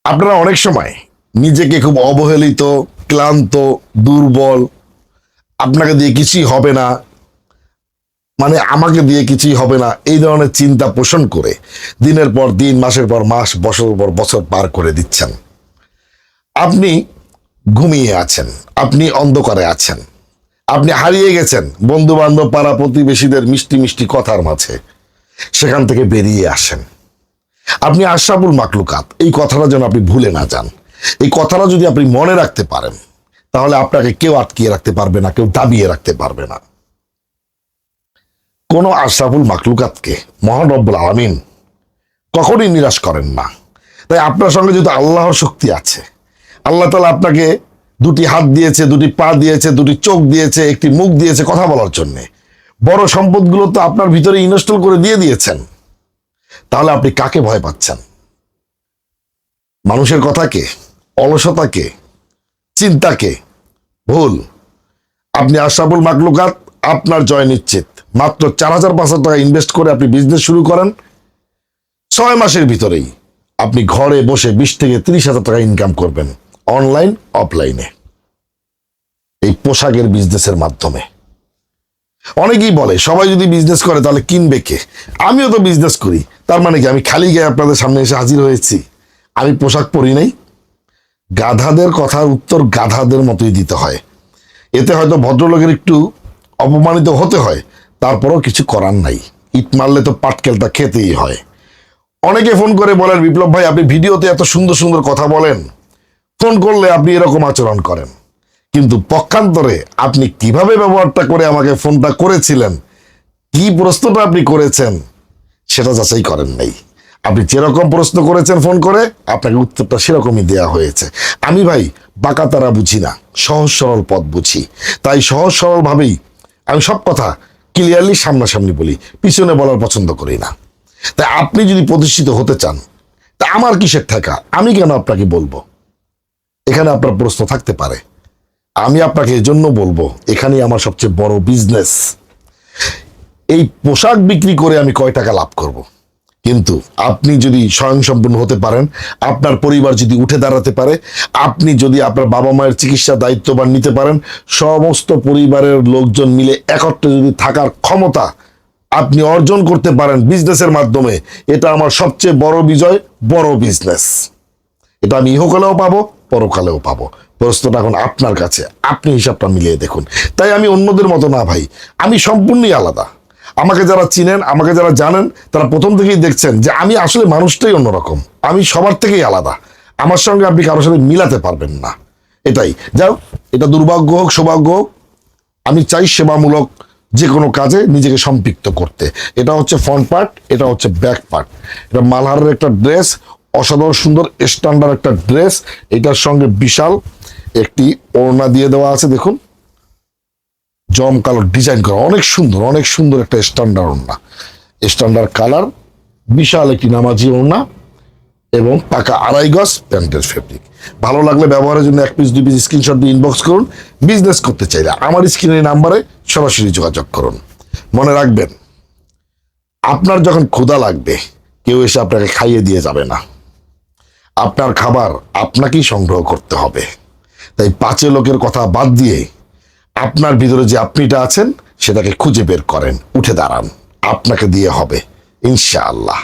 আপনারা অনেক সময় নিজেকে খুব অবহেলিত, ক্লান্ত, দুর্বল, আপনাকে দিয়ে কিছুই হবে না, মানে আমাকে দিয়ে কিছুই হবে না, এই ধরনের চিন্তা পোষণ করে দিনের পর দিন, মাসের পর মাস, বছরের পর বছর পার করে দিচ্ছেন। আপনি ঘুমিয়ে আছেন, আপনি অন্ধকারে আছেন, আপনি হারিয়ে গেছেন বন্ধু বান্ধব, পাড়া প্রতিবেশীদের মিষ্টি মিষ্টি কথার মাঝে। সেখান থেকে বেরিয়ে আসেন। আপনি আশরাফুল মাকলুকাত, এই কথাটা যেন আপনি ভুলে না যান। এই কথাটা যদি আপনি মনে রাখতে পারেন, তাহলে আপনাকে কেউ আটকিয়ে রাখতে পারবে না, কেউ দাবিয়ে রাখতে পারবে না। কোন আশরাফুল মাকলুকাতকে মহান রব্বুল আলামিন কখনই নিরাশ করেন না। তাই আপনার সঙ্গে যেহেতু আল্লাহর শক্তি আছে, আল্লাহ তাআলা আপনাকে দুটি হাত দিয়েছে, দুটি পা দিয়েছে, দুটি চোখ দিয়েছে, একটি মুখ দিয়েছে কথা বলার জন্যে। বড় সম্পদগুলো তো আপনার ভিতরে ইনস্টল করে দিয়ে দিয়েছেন। তাহলে আপনি কাকে ভয় পাচ্ছেন? মানুষের কথাকে, অলসতাকে, চিন্তাকে? ভুল। আপনি আশরাফুল মাকলুকাত, আপনার জয় নিশ্চিত। মাত্র 4,500 টাকা ইনভেস্ট করে আপনি বিজনেস শুরু করেন, 6 মাসের ভিতরেই আপনি ঘরে বসে 20 থেকে 30,000 টাকা ইনকাম করবেন, অনলাইন অফলাইনে, এই পোশাকের বিজনেসের মাধ্যমে। অনেকেই বলে সবাই যদি বিজনেস করে তাহলে কিনবে কে? আমিও তো বিজনেস করি, তার মানে কি আমি খালি গায়ে আপনাদের সামনে এসে হাজির হয়েছি? আমি পোশাক পরি নাই? গাধাদের কথার উত্তর গাধাদের মতোই দিতে হয়। এতে হয়তো ভদ্রলোকের একটু অপমানিত হতে হয়, তারপরও কিছু করার নাই। ইট মারলে তো পাটকেলটা খেতেই হয়। অনেকে ফোন করে বলেন, বিপ্লব ভাই আপনি ভিডিওতে এত সুন্দর সুন্দর কথা বলেন, ফোন করলে আপনি এরকম আচরণ করেন, কিন্তু পক্ষান্তরে আপনি কিভাবে ব্যবহারটা করে আমাকে ফোনটা করেছিলেন, কি প্রশ্নটা আপনি করেছেন, সেটা যাচাই করেন নাই। আপনি যেরকম প্রশ্ন করেছেন ফোন করে, আপনাকে উত্তরটা সেরকমই দেয়া হয়েছে। আমি ভাই বাঁকা তারা বুঝি না, সহজ সরল পথ বুঝি। তাই সহজ সরল ভাবেই আমি সব কথা ক্লিয়ারলি সামনাসামনি বলি, পিছনে বলার পছন্দ করি না। তাই আপনি যদি প্রতিষ্ঠিত হতে চান, তা আমার কিসের ঠেকা? আমি কেন আপনাকে বলবো? এখানে আপনার প্রশ্ন থাকতে পারে। আমি আপনাকে এজন্য বলবো, এখানেই আমার সবচেয়ে বড় বিজনেস। এই পোশাক বিক্রি করে আমি কয় টাকা লাভ করব? কিন্তু আপনি যদি স্বয়ংসম্পূর্ণ হতে পারেন, আপনার পরিবার যদি উঠে দাঁড়াতে পারে, আপনি যদি আপনার বাবা মায়ের চিকিৎসা দায়িত্ববান নিতে পারেন, সমস্ত পরিবারের লোকজন মিলে একত্রে যদি থাকার ক্ষমতা আপনি অর্জন করতে পারেন বিজনেসের মাধ্যমে, এটা আমার সবচেয়ে বড় বিজয়, বড় বিজনেস। এটা আমি ইহকালেও পাবো, পরকালেও পাবো। প্রশ্নটা এখন আপনার কাছে, আপনি হিসাবটা মিলিয়ে দেখুন। তাই আমি অন্যদের মতো না ভাই, আমি সম্পূর্ণই আলাদা। আমাকে যারা চিনেন, আমাকে যারা জানেন, তারা প্রথম থেকেই দেখছেন যে আমি আসলে মানুষটাই অন্যরকম। আমি সবার থেকেই আলাদা। আমার সঙ্গে আপনি কারোর সাথে মিলাতে পারবেন না। এটাই যাও, এটা দুর্ভাগ্য হোক সৌভাগ্য হোক, আমি চাই সেবামূলক যে কোনো কাজে নিজেকে সম্পৃক্ত করতে। এটা হচ্ছে ফ্রন্ট পার্ট, এটা হচ্ছে ব্যাক পার্ট। এটা মালহারের একটা ড্রেস, অসাধারণ সুন্দর স্ট্যান্ডার্ড একটা ড্রেস। এটার সঙ্গে বিশাল একটি ওড়না দিয়ে দেওয়া আছে, দেখুন জম কালো ডিজাইন করা, অনেক সুন্দর, অনেক সুন্দর একটা স্ট্যান্ডার্ড ওড়না, স্ট্যান্ডার্ড কালার, বিশাল একটি নামাজি ওড়না এবং পাকা 2.5 গজ প্যান্টের ফেব্রিক। ভালো লাগলে ব্যবহারের জন্য 1 পিস 2 পিস স্ক্রিনশট দিয়ে ইনবক্স করুন। বিজনেস করতে চাইলে আমার স্ক্রিনের নাম্বারে সরাসরি যোগাযোগ করুন। মনে রাখবেন, আপনার যখন ক্ষুধা লাগবে, কেউ এসে আপনাকে খাইয়ে দিয়ে যাবে না। আপনার খাবার আপনাকেই সংগ্রহ করতে হবে। তাই পাঁচে লোকের কথা বাদ দিয়ে আপনার ভিতরে যে আপনিটা আছেন, সেটাকে খুঁজে বের করেন, উঠে দাঁড়ান, আপনাকে দিয়ে হবে ইনশাআল্লাহ।